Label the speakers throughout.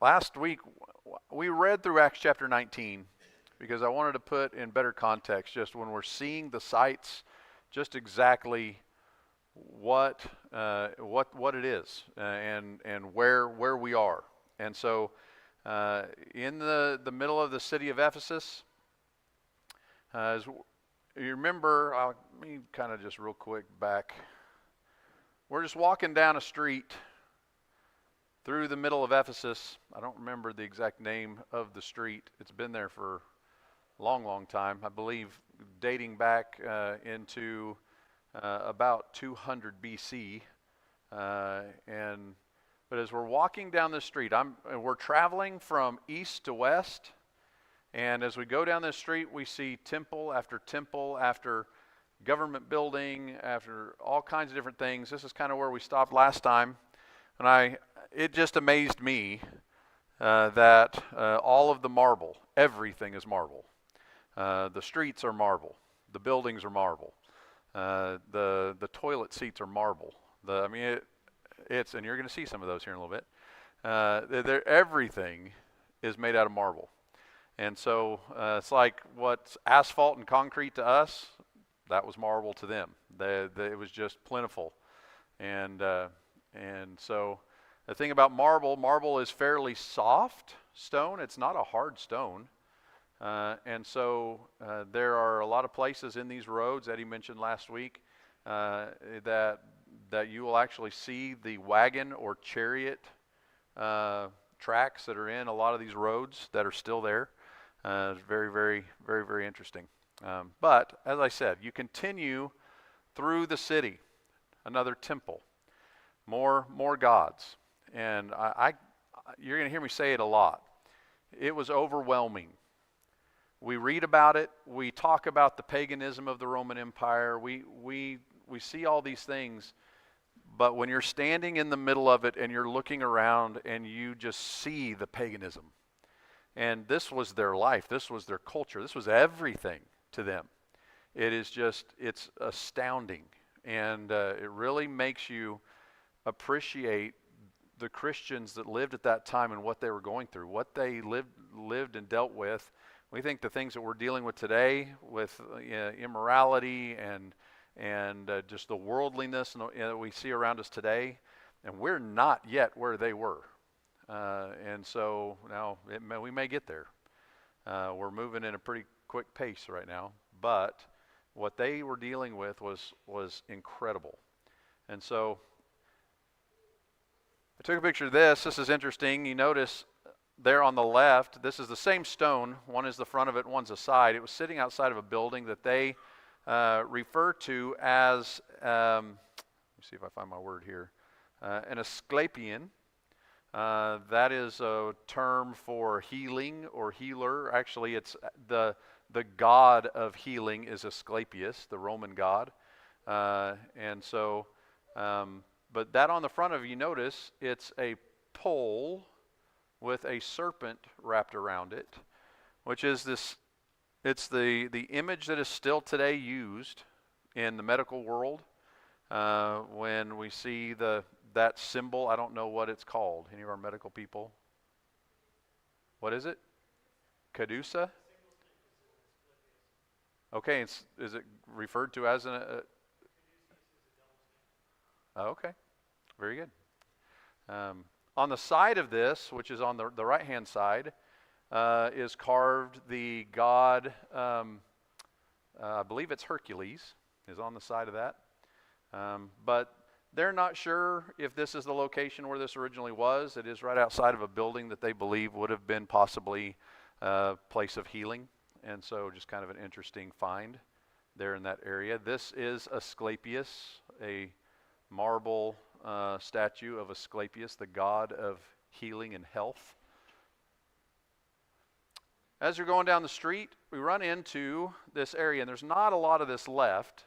Speaker 1: Last week, we read through Acts chapter 19 because I wanted to put in better context just when we're seeing the sights, just exactly what it is and where we are. And so, in the middle of the city of Ephesus, as you remember, let me kind of just real quick back. We're just walking down a street through the middle of Ephesus. I don't remember the exact name of the street. It's been there for a long, long time. I believe dating back into about 200 BC. But as we're walking down this street, we're traveling from east to west. And as we go down this street, we see temple after government building, after all kinds of different things. This is kind of where we stopped last time. And it just amazed me that all of the marble, everything is marble. The streets are marble. The buildings are marble. The toilet seats are marble. And you're going to see some of those here in a little bit. Everything is made out of marble. And so it's like what's asphalt and concrete to us, that was marble to them. It was just plentiful. And so the thing about marble is fairly soft stone. It's not a hard stone. And so there are a lot of places in these roads, Eddie mentioned last week, that you will actually see the wagon or chariot tracks that are in a lot of these roads that are still there. It's very, very, very, very interesting. But as I said, you continue through the city, another temple, more gods, and you're going to hear me say it a lot. It was overwhelming. We read about it. We talk about the paganism of the Roman Empire. We see all these things, but when you're standing in the middle of it and you're looking around and you just see the paganism. And this was their life. This was their culture. This was everything to them. It's astounding. And it really makes you appreciate the Christians that lived at that time and what they were going through, what they lived and dealt with. We think the things that we're dealing with today with immorality and just the worldliness that we see around us today, and we're not yet where they were. And so now we may get there. We're moving in a pretty quick pace right now, but what they were dealing with was incredible. And so I took a picture of this. This is interesting. You notice there on the left, this is the same stone. One is the front of it, one's the side. It was sitting outside of a building that they refer to as, let me see if I find my word here, an Asclepian. That is a term for healing or healer. Actually, it's the god of healing is Asclepius, the Roman god. But that on the front of you notice, it's a pole with a serpent wrapped around it, which is this. It's the image that is still today used in the medical world when we see that symbol. I don't know what it's called. Any of our medical people? What is it? Cadusa? Okay, is it referred to as an... okay, very good. On the side of this, which is on the right-hand side, is carved the god, I believe it's Hercules, is on the side of that. But they're not sure if this is the location where this originally was. It is right outside of a building that they believe would have been possibly a place of healing. And so just kind of an interesting find there in that area. This is Asclepius, a marble statue of Asclepius, the god of healing and health. As you're going down the street, we run into this area, and there's not a lot of this left,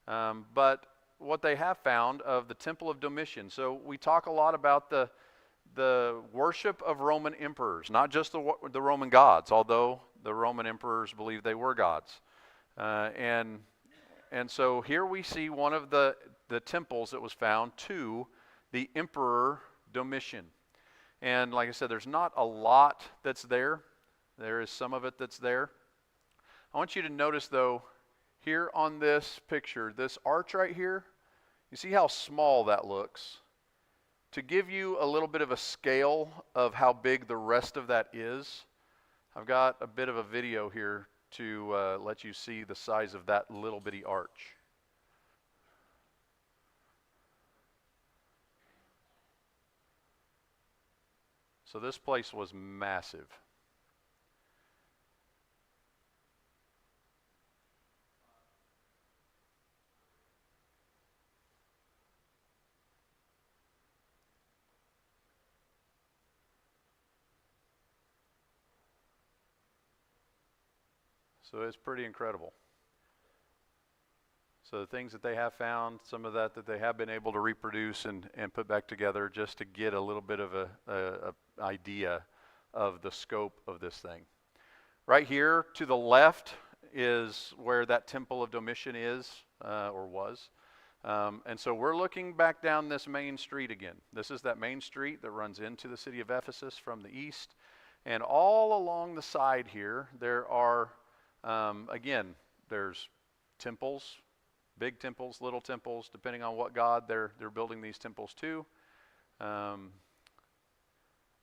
Speaker 1: but what they have found of the Temple of Domitian. So we talk a lot about the worship of Roman emperors, not just the Roman gods, although the Roman emperors believed they were gods. And so here we see one of the temples that was found to the Emperor Domitian. And like I said, there's not a lot that's there. There is some of it that's there. I want you to notice, though, here on this picture, this arch right here, you see how small that looks? To give you a little bit of a scale of how big the rest of that is, I've got a bit of a video here to let you see the size of that little bitty arch. So this place was massive. So it's pretty incredible. So the things that they have found, some of that they have been able to reproduce and put back together just to get a little bit of a idea of the scope of this thing. Right here to the left is where that Temple of Domitian is, or was. And so we're looking back down this main street again. This is that main street that runs into the city of Ephesus from the east. And all along the side here, there are, again, there's temples, big temples, little temples, depending on what god they're building these temples to.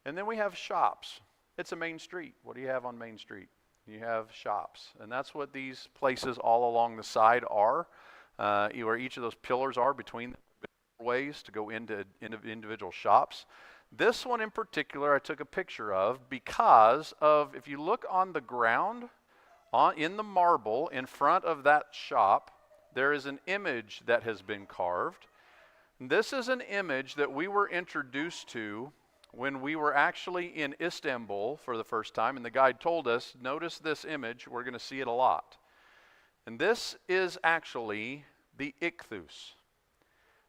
Speaker 1: And then we have shops. It's a main street. What do you have on Main Street? You have shops. And that's what these places all along the side are, where each of those pillars are between ways to go into individual shops. This one in particular I took a picture of because of, if you look on the ground, in the marble in front of that shop, there is an image that has been carved. This is an image that we were introduced to when we were actually in Istanbul for the first time, and the guide told us, notice this image, we're going to see it a lot. And this is actually the ichthus.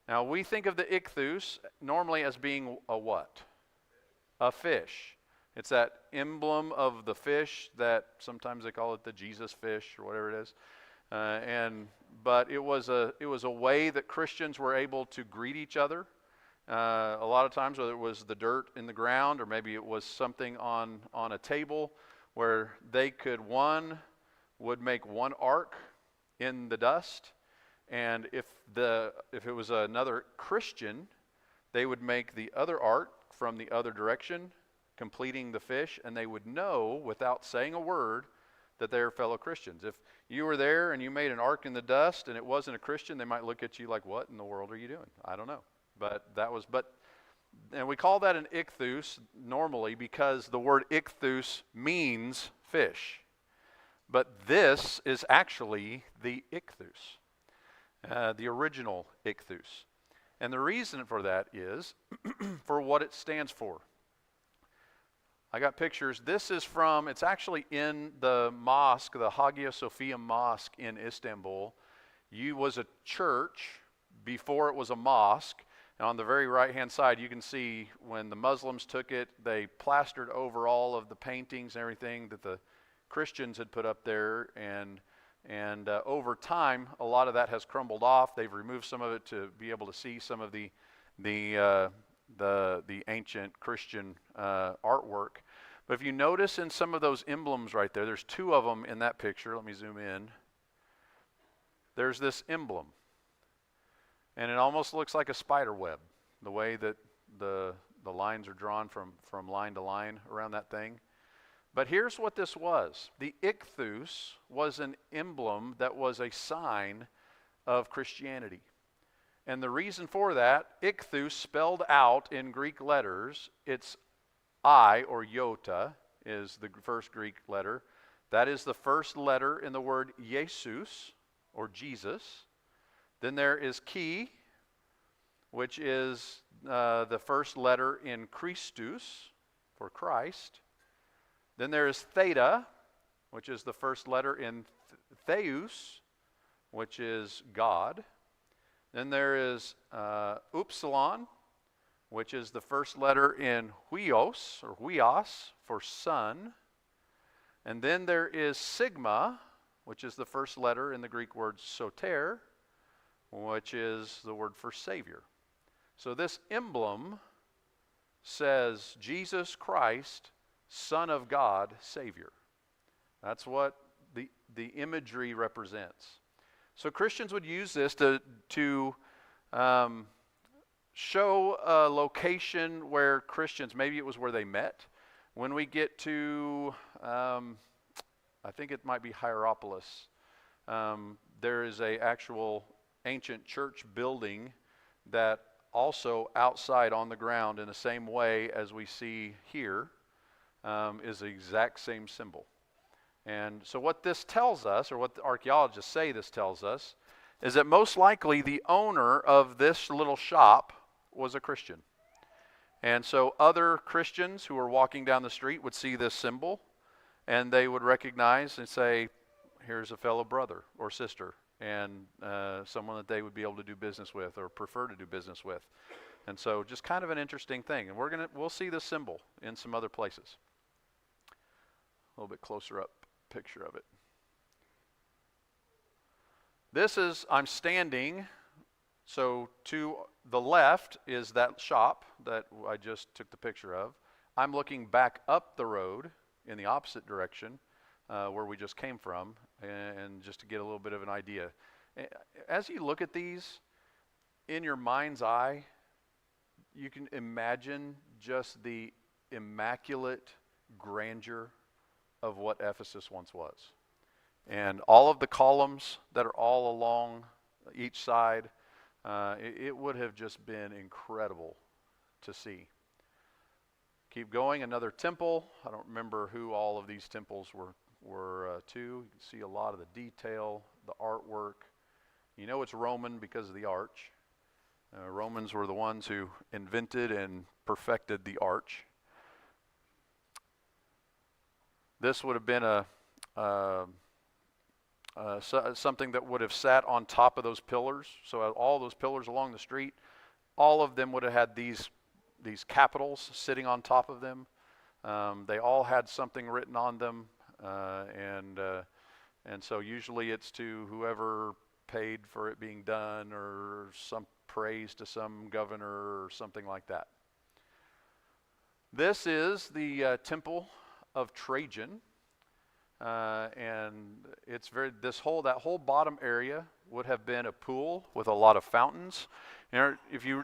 Speaker 1: Now we think of the ichthus normally as being a what? A fish. It's that emblem of the fish that sometimes they call it the Jesus fish or whatever it is. But it was a way that Christians were able to greet each other. A lot of times, whether it was the dirt in the ground or maybe it was something on a table, where they would make one arc in the dust, and if it was another Christian, they would make the other arc from the other direction, completing the fish, and they would know without saying a word that they're fellow Christians. If you were there and you made an arc in the dust and it wasn't a Christian, they might look at you like, what in the world are you doing? I don't know. And we call that an ichthus normally because the word ichthus means fish. But this is actually the ichthus, the original ichthus. And the reason for that is for what it stands for. I got pictures. It's actually in the mosque, the Hagia Sophia Mosque in Istanbul. It was a church before it was a mosque. And on the very right-hand side, you can see when the Muslims took it, they plastered over all of the paintings and everything that the Christians had put up there. And over time, a lot of that has crumbled off. They've removed some of it to be able to see some of the ancient Christian artwork. But if you notice in some of those emblems right there, there's two of them in that picture. Let me zoom in. There's this emblem. And it almost looks like a spider web, the way that the lines are drawn from line to line around that thing. But here's what this was. The ichthus was an emblem that was a sign of Christianity. And the reason for that, ichthus spelled out in Greek letters, it's I, or iota, is the first Greek letter. That is the first letter in the word Jesus, or Jesus. Then there is chi, which is the first letter in Christus, for Christ. Then there is theta, which is the first letter in theus, which is God. Then there is upsilon, which is the first letter in huios, or huios, for son. And then there is sigma, which is the first letter in the Greek word soter, which is the word for Savior. So this emblem says Jesus Christ, Son of God, Savior. That's what the imagery represents. So Christians would use this to show a location where Christians, maybe it was where they met. When we get to, I think it might be Hierapolis, there is a actual ancient church building that also outside on the ground in the same way as we see here is the exact same symbol. And so what this tells us, or what the archaeologists say this tells us, is that most likely the owner of this little shop was a Christian. And so other Christians who were walking down the street would see this symbol, and they would recognize and say, here's a fellow brother or sister, and someone that they would be able to do business with or prefer to do business with. And so just kind of an interesting thing. And we'll see this symbol in some other places. A little bit closer up picture of it. This is, I'm standing, so to the left is that shop that I just took the picture of. I'm looking back up the road in the opposite direction where we just came from, and just to get a little bit of an idea. As you look at these, in your mind's eye, you can imagine just the immaculate grandeur of what Ephesus once was. And all of the columns that are all along each side, it would have just been incredible to see. Keep going, another temple. I don't remember who all of these temples were to. You can see a lot of the detail, the artwork. You know it's Roman because of the arch. Romans were the ones who invented and perfected the arch. This would have been something that would have sat on top of those pillars. So all those pillars along the street, all of them would have had these capitals sitting on top of them. They all had something written on them, and so usually it's to whoever paid for it being done, or some praise to some governor or something like that. This is the temple of Trajan, and it's that whole bottom area would have been a pool with a lot of fountains. And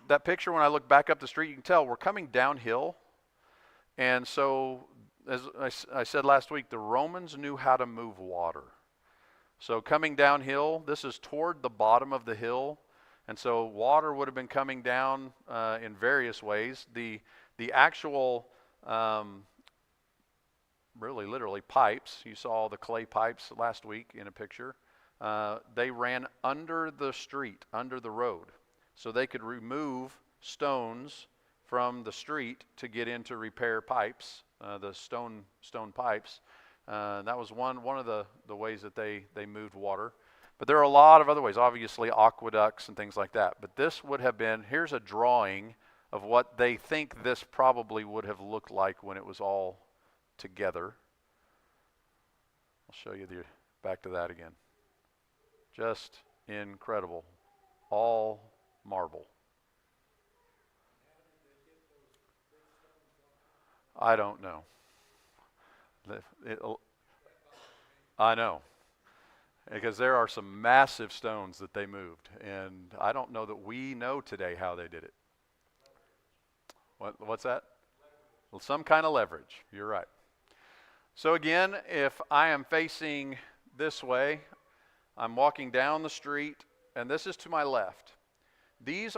Speaker 1: that picture, when I look back up the street, you can tell we're coming downhill. And so, as I said last week, the Romans knew how to move water. So coming downhill, this is toward the bottom of the hill, and so water would have been coming down in various ways. The actual really literally pipes, you saw the clay pipes last week in a picture, they ran under the street, under the road, so they could remove stones from the street to get in to repair pipes, the stone pipes. That was one of the ways that they moved water. But there are a lot of other ways, obviously aqueducts and things like that. But this would have been, here's a drawing of what they think this probably would have looked like when it was all together. I'll show you back to that again. Just incredible. All marble. I don't know. I know. Because there are some massive stones that they moved, and I don't know that we know today how they did it. What's that? Well, some kind of leverage. You're right. So again, if I am facing this way, I'm walking down the street, and this is to my left. This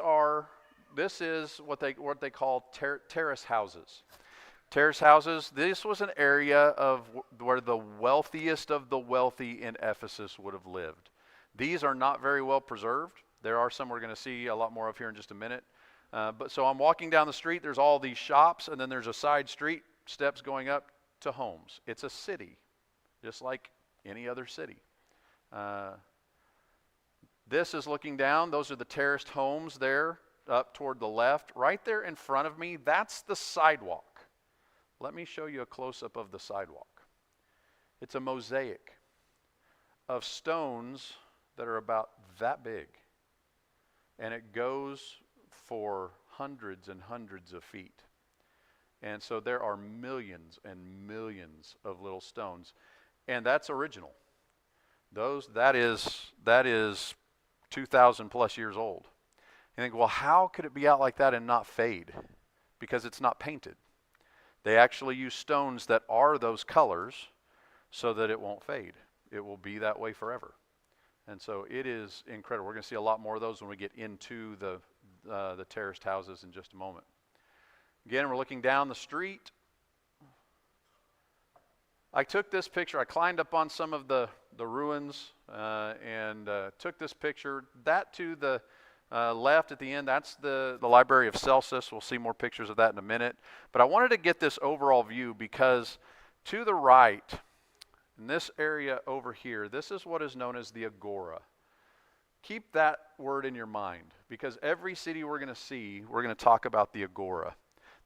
Speaker 1: is what they call terrace houses. Terrace houses, this was an area where the wealthiest of the wealthy in Ephesus would have lived. These are not very well preserved. There are some we're going to see a lot more of here in just a minute. But so I'm walking down the street, there's all these shops, and then there's a side street, steps going up to homes. It's a city, just like any other city. This is looking down, those are the terraced homes there, up toward the left. Right there in front of me, that's the sidewalk. Let me show you a close-up of the sidewalk. It's a mosaic of stones that are about that big. And it goes for hundreds and hundreds of feet. And so there are millions and millions of little stones. And that's original. That is 2,000 plus years old. You think, well, how could it be out like that and not fade? Because it's not painted. They actually use stones that are those colors so that it won't fade. It will be that way forever. And so it is incredible. We're going to see a lot more of those when we get into the terraced houses in just a moment. Again, we're looking down the street. I took this picture. I climbed up on some of the ruins and took this picture. That to the left at the end, that's the Library of Celsus. We'll see more pictures of that in a minute. But I wanted to get this overall view because to the right, in this area over here, this is what is known as the Agora. Keep that word in your mind because every city we're going to see, we're going to talk about the Agora.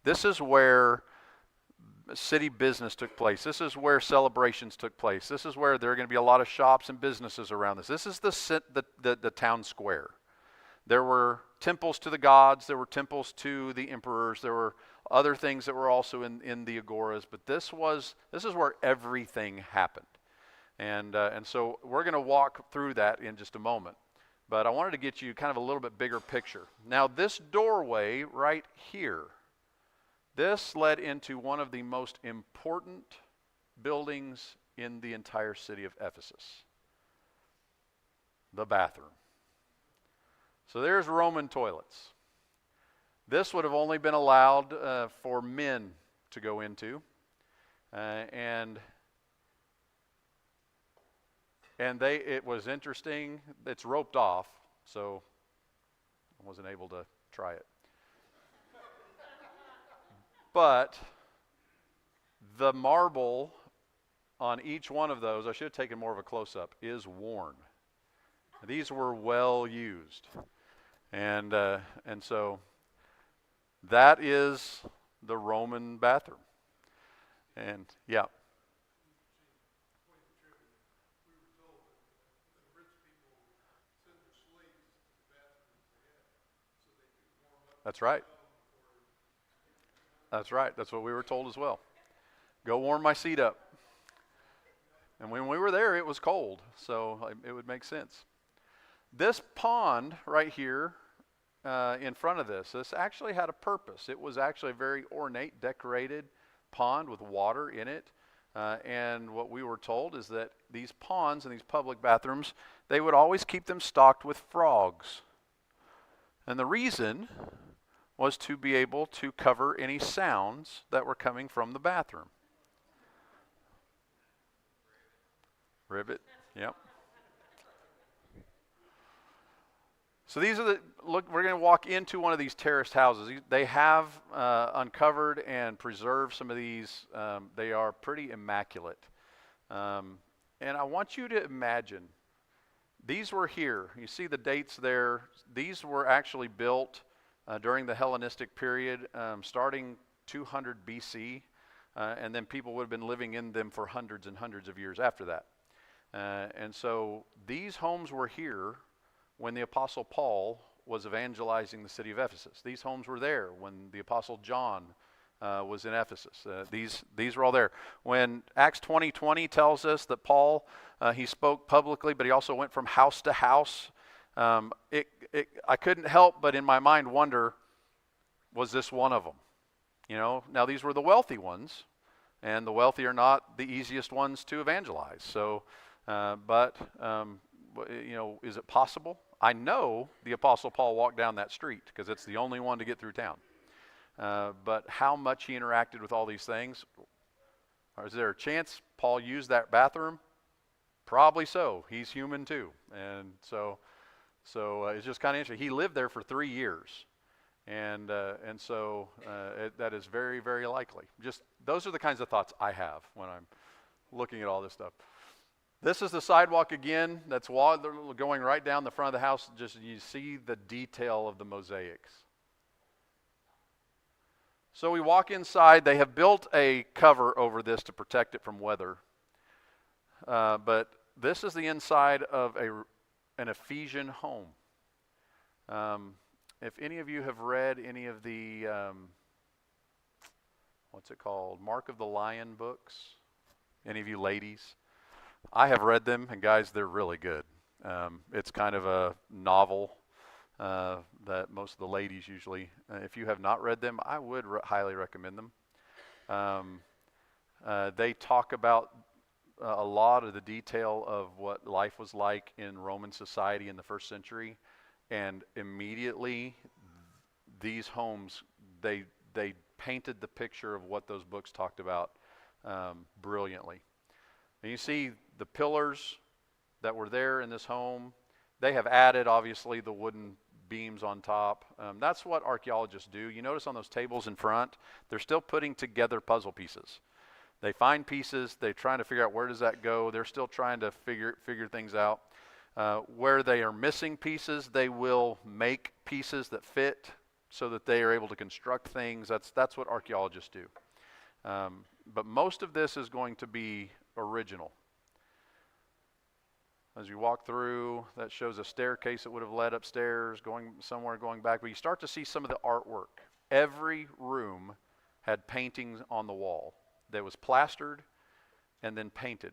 Speaker 1: This is where city business took place. This is where celebrations took place. This is where there are going to be a lot of shops and businesses around this. This is the town square. There were temples to the gods. There were temples to the emperors. There were other things that were also in the agoras. But this is where everything happened. And so we're going to walk through that in just a moment. But I wanted to get you kind of a little bit bigger picture. Now this doorway right here, this led into one of the most important buildings in the entire city of Ephesus, the bathroom. So there's Roman toilets. This would have only been allowed for men to go into, and it was interesting. It's roped off, so I wasn't able to try it. But the marble on each one of those, I should have taken more of a close-up, is worn. These were well used. And so that is the Roman bathroom. And yeah. That's right. That's right. That's what we were told as well. Go warm my seat up. And when we were there, it was cold, so it would make sense. This pond right here in front of this actually had a purpose. It was actually a very ornate, decorated pond with water in it. And what we were told is that these ponds and these public bathrooms, they would always keep them stocked with frogs. And the reason was to be able to cover any sounds that were coming from the bathroom. Ribbit, yep. So these are we're going to walk into one of these terraced houses. They have uncovered and preserved some of these. They are pretty immaculate. And I want you to imagine, these were here. You see the dates there. These were actually built during the Hellenistic period, starting 200 BC, and then people would have been living in them for hundreds and hundreds of years after that. And so these homes were here when the Apostle Paul was evangelizing the city of Ephesus. These homes were there when the Apostle John was in Ephesus. These were all there. When Acts 20:20 tells us that Paul, he spoke publicly, but he also went from house to house. I couldn't help but in my mind wonder, was this one of them? You know, now these were the wealthy ones, and the wealthy are not the easiest ones to evangelize. So, you know, is it possible? I know the Apostle Paul walked down that street because it's the only one to get through town. But how much he interacted with all these things? Or is there a chance Paul used that bathroom? Probably so. He's human too. And so it's just kind of interesting. He lived there for 3 years. And so that is very, very likely. Just those are the kinds of thoughts I have when I'm looking at all this stuff. This is the sidewalk again. That's going right down the front of the house. Just you see the detail of the mosaics. So we walk inside. They have built a cover over this to protect it from weather. But this is the inside of an Ephesian home. If any of you have read any of the, what's it called? Mark of the Lion books. Any of you ladies? I have read them, and guys, they're really good. It's kind of a novel that most of the ladies usually, if you have not read them, I would highly recommend them. They talk about a lot of the detail of what life was like in Roman society in the first century, and immediately these homes, they painted the picture of what those books talked about brilliantly. And you see the pillars that were there in this home. They have added, obviously, the wooden beams on top. That's what archaeologists do. You notice on those tables in front, they're still putting together puzzle pieces. They find pieces. They're trying to figure out where does that go. They're still trying to figure things out. Where they are missing pieces, they will make pieces that fit so that they are able to construct things. That's what archaeologists do. But most of this is going to be original. As you walk through, that shows a staircase that would have led upstairs, going somewhere, going back. But you start to see some of the artwork. Every room had paintings on the wall that was plastered and then painted.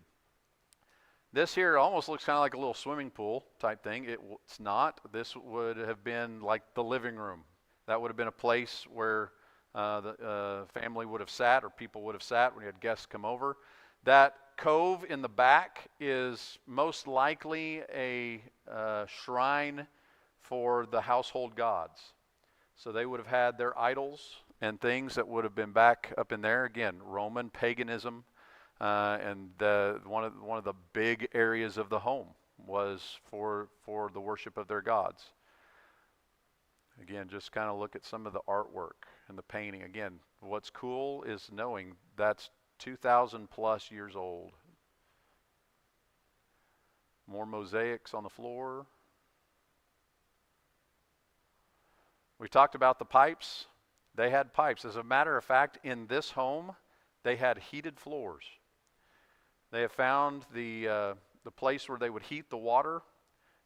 Speaker 1: This here almost looks kind of like a little swimming pool type thing. It's not. This would have been like the living room. That would have been a place where the family would have sat, or people would have sat when you had guests come over. That cove in the back is most likely a shrine for the household gods. So they would have had their idols and things that would have been back up in there. Again, Roman paganism, and one of the big areas of the home was for the worship of their gods. Again, just kind of look at some of the artwork and the painting. Again, what's cool is knowing that's 2,000 plus years old. More mosaics on the floor. We talked about the pipes. They had pipes. As a matter of fact, in this home, they had heated floors. They have found the place where they would heat the water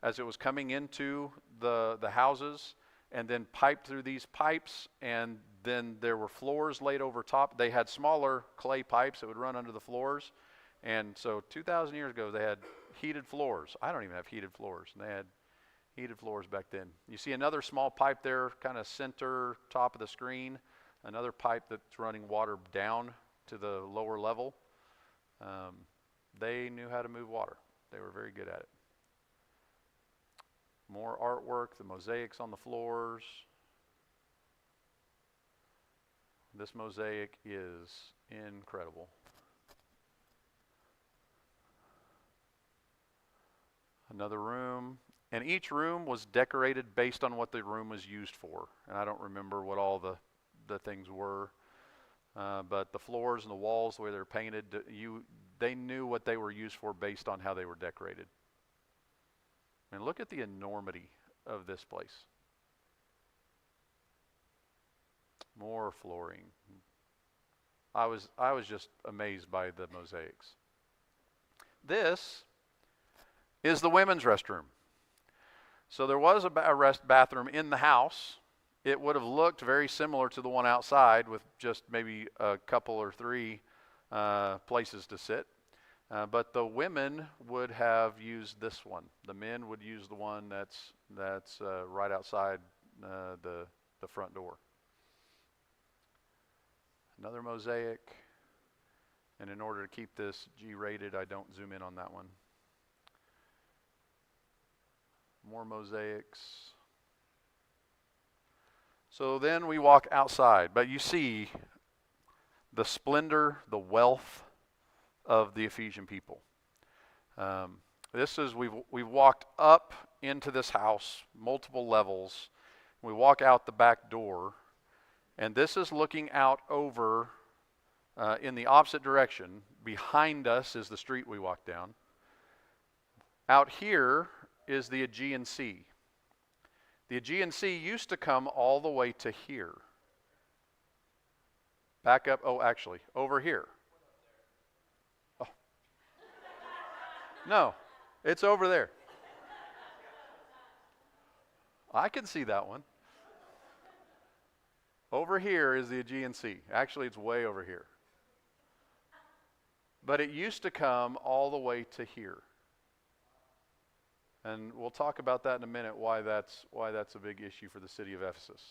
Speaker 1: as it was coming into the houses, and then pipe through these pipes, and then there were floors laid over top. They had smaller clay pipes that would run under the floors. And so 2,000 years ago, they had heated floors. I don't even have heated floors. And they had heated floors back then. You see another small pipe there, kind of center top of the screen. Another pipe that's running water down to the lower level. They knew how to move water. They were very good at it. More artwork, the mosaics on the floors. This mosaic is incredible. Another room. And each room was decorated based on what the room was used for. And I don't remember what all the things were. But the floors and the walls, the way they're painted, they knew what they were used for based on how they were decorated. And look at the enormity of this place. More flooring. I was just amazed by the mosaics. This is the women's restroom. So there was a rest bathroom in the house. It would have looked very similar to the one outside, with just maybe a couple or three places to sit. But the women would have used this one. The men would use the one that's right outside the front door. Another mosaic. And in order to keep this G-rated, I don't zoom in on that one. More mosaics. So then we walk outside, but you see the splendor, the wealth of the Ephesian people. We've walked up into this house, multiple levels. We walk out the back door, and this is looking out over in the opposite direction. Behind us is the street we walk down. Out here is the Aegean Sea. The Aegean Sea used to come all the way to here. Back up, actually, over here. Oh. No, it's over there. I can see that one. Over here is the Aegean Sea. Actually, it's way over here. But it used to come all the way to here. And we'll talk about that in a minute, why that's a big issue for the city of Ephesus.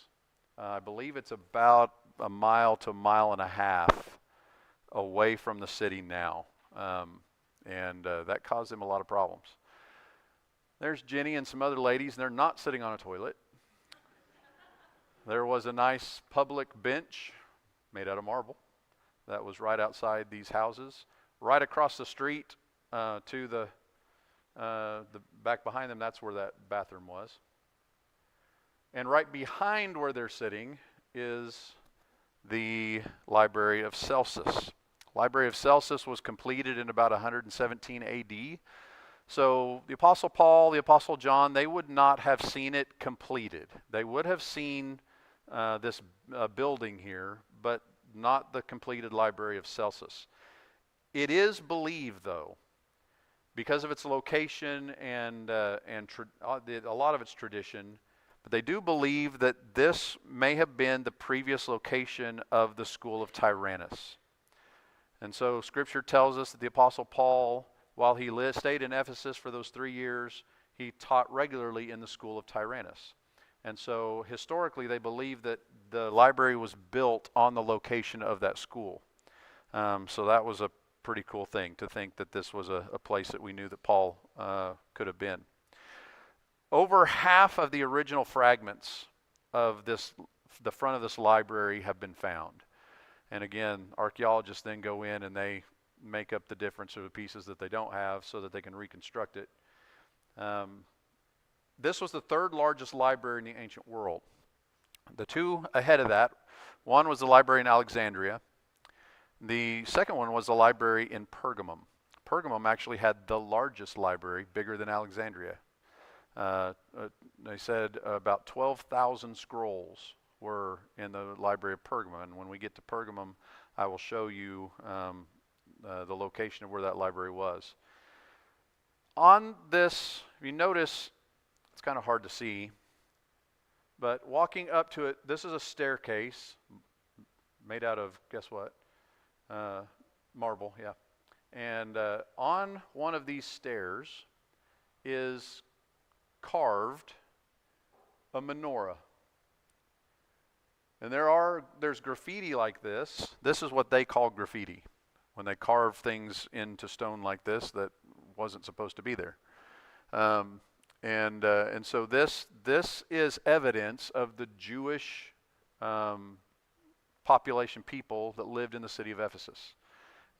Speaker 1: I believe it's about a mile to a mile and a half away from the city now. And that caused them a lot of problems. There's Jenny and some other ladies, and they're not sitting on a toilet. There was a nice public bench made out of marble that was right outside these houses. Right across the street to the back behind them, that's where that bathroom was. And right behind where they're sitting is the Library of Celsus. Library of Celsus was completed in about 117 AD. So the Apostle Paul, the Apostle John, they would not have seen it completed. They would have seen this building here, but not the completed Library of Celsus. It is believed, though, because of its location and a lot of its tradition, but they do believe that this may have been the previous location of the school of Tyrannus. And so Scripture tells us that the Apostle Paul, while he stayed in Ephesus for those 3 years, he taught regularly in the school of Tyrannus. And so historically they believe that the library was built on the location of that school. So that was a pretty cool thing to think that this was a place that we knew that Paul could have been. Over half of the original fragments of the front of this library have been found. And again, archaeologists then go in and they make up the difference of the pieces that they don't have so that they can reconstruct it. This was the third largest library in the ancient world. The two ahead of that, one was the library in Alexandria. The second one was the library in Pergamum. Pergamum actually had the largest library, bigger than Alexandria. They said about 12,000 scrolls were in the library of Pergamum. And when we get to Pergamum, I will show you the location of where that library was. On this, if you notice, it's kind of hard to see, but walking up to it, this is a staircase made out of, guess what? Marble, yeah. And on one of these stairs is carved a menorah. And there's graffiti like this. This is what they call graffiti, when they carve things into stone like this that wasn't supposed to be there. And so this is evidence of the Jewish population people that lived in the city of Ephesus.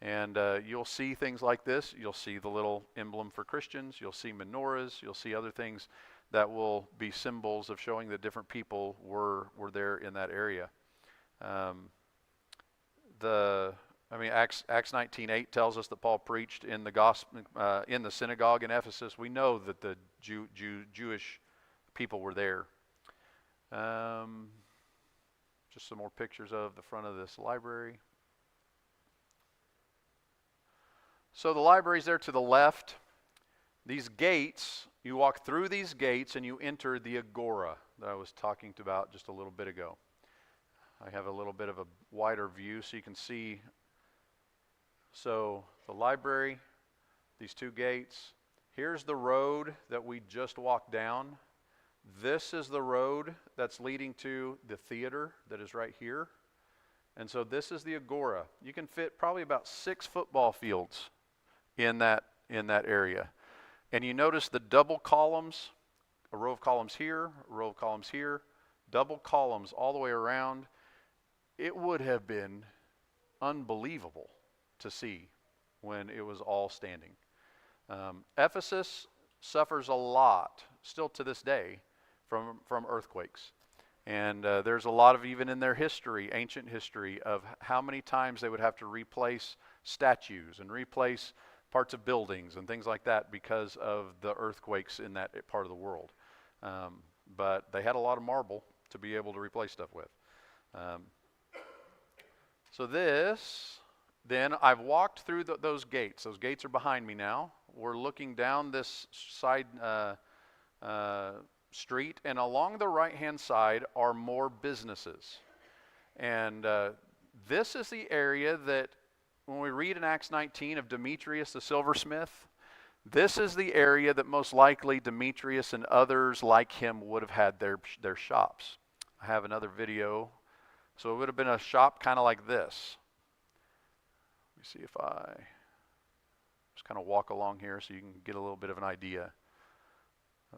Speaker 1: And you'll see things like this. You'll see the little emblem for Christians. You'll see menorahs. You'll see other things that will be symbols of showing that different people were there in that area. Acts 19:8 tells us that Paul preached in the gospel in the synagogue in Ephesus. We know that the Jewish people were there. Just some more pictures of the front of this library. So the library's there to the left. These gates, you walk through these gates and you enter the agora that I was talking about just a little bit ago. I have a little bit of a wider view so you can see. So the library, these two gates. Here's the road that we just walked down. This is the road that's leading to the theater that is right here. And so this is the agora. You can fit probably about 6 football fields in that area. And you notice the double columns, a row of columns here, a row of columns here, double columns all the way around. It would have been unbelievable to see when it was all standing. Ephesus suffers a lot, still to this day, from earthquakes. And there's a lot of, even in their history, ancient history, of how many times they would have to replace statues and replace parts of buildings and things like that because of the earthquakes in that part of the world. But they had a lot of marble to be able to replace stuff with. So this, then I've walked through those gates. Those gates are behind me now. We're looking down this side street, and along the right-hand side are more businesses. And this is the area that, when we read in Acts 19 of Demetrius the silversmith, this is the area that most likely Demetrius and others like him would have had their shops. I have another video. So it would have been a shop kind of like this. Let me see if I just kind of walk along here so you can get a little bit of an idea.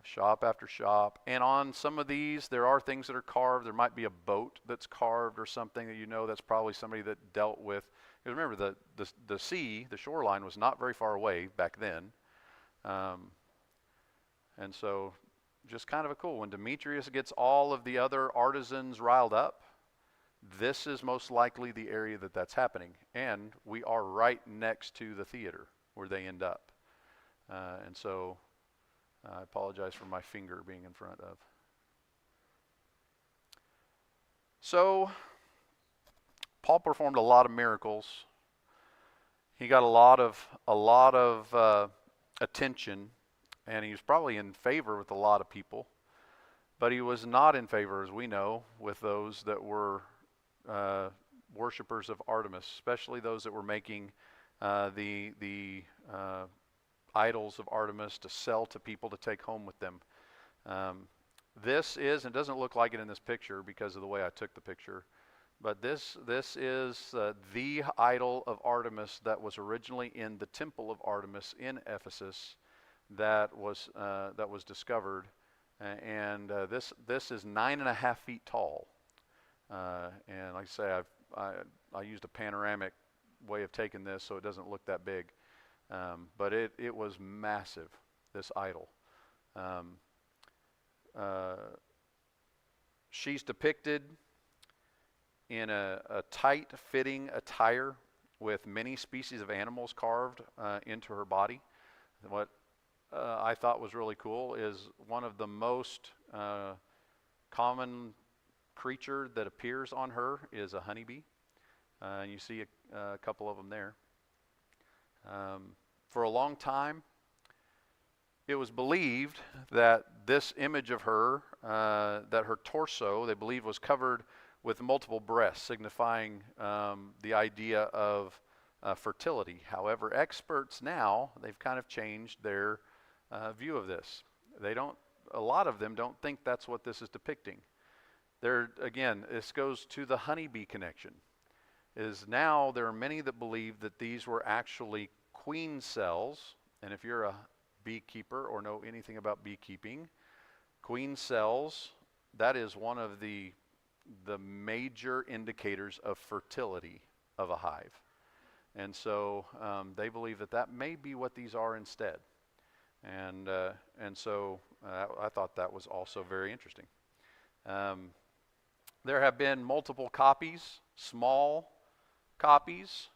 Speaker 1: Shop after shop. And on some of these, there are things that are carved. There might be a boat that's carved or something that that's probably somebody that dealt with. Because remember, the sea, the shoreline, was not very far away back then. And so just kind of a cool. When Demetrius gets all of the other artisans riled up, this is most likely the area that's happening. And we are right next to the theater where they end up. And so I apologize for my finger being in front of. So Paul performed a lot of miracles. He got a lot of attention, and he was probably in favor with a lot of people. But he was not in favor, as we know, with those that were worshipers of Artemis, especially those that were making the idols of Artemis to sell to people to take home with them. This is, and it doesn't look like it in this picture because of the way I took the picture, but this is the idol of Artemis that was originally in the temple of Artemis in Ephesus that was discovered, and this is 9.5 feet tall. And like I say, I used a panoramic way of taking this so it doesn't look that big. But it was massive, this idol. She's depicted in a tight-fitting attire with many species of animals carved into her body. What I thought was really cool is one of the most common creature that appears on her is a honeybee. And you see a couple of them there. For a long time, it was believed that this image of her, that her torso, they believe, was covered with multiple breasts, signifying the idea of fertility. However, experts now, they've kind of changed their view of this. A lot of them don't think that's what this is depicting. Again, this goes to the honeybee connection. Now there are many that believe that these were actually queen cells, and if you're a beekeeper or know anything about beekeeping, queen cells, that is one of the major indicators of fertility of a hive. And so they believe that may be what these are instead. And so I thought that was also very interesting. There have been multiple copies, small copies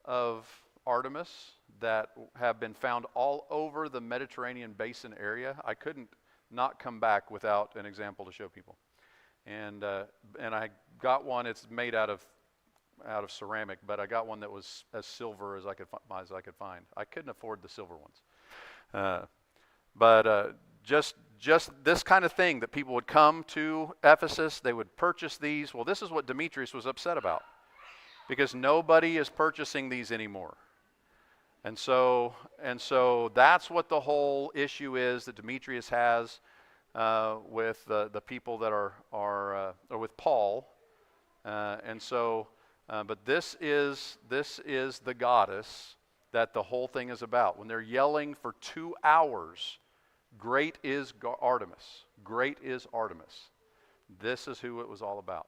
Speaker 1: of Artemis that have been found all over the Mediterranean basin area. I couldn't not come back without an example to show people. And I got one. It's made out of ceramic, but I got one that was as silver as I could find. I couldn't afford the silver ones, but just this kind of thing that people would come to Ephesus, they would purchase these. Well, this is what Demetrius was upset about, because nobody is purchasing these anymore. And so that's what the whole issue is that Demetrius has with the people that are with Paul. But this is the goddess that the whole thing is about. When they're yelling for 2 hours, "Great is Artemis. Great is Artemis." This is who it was all about.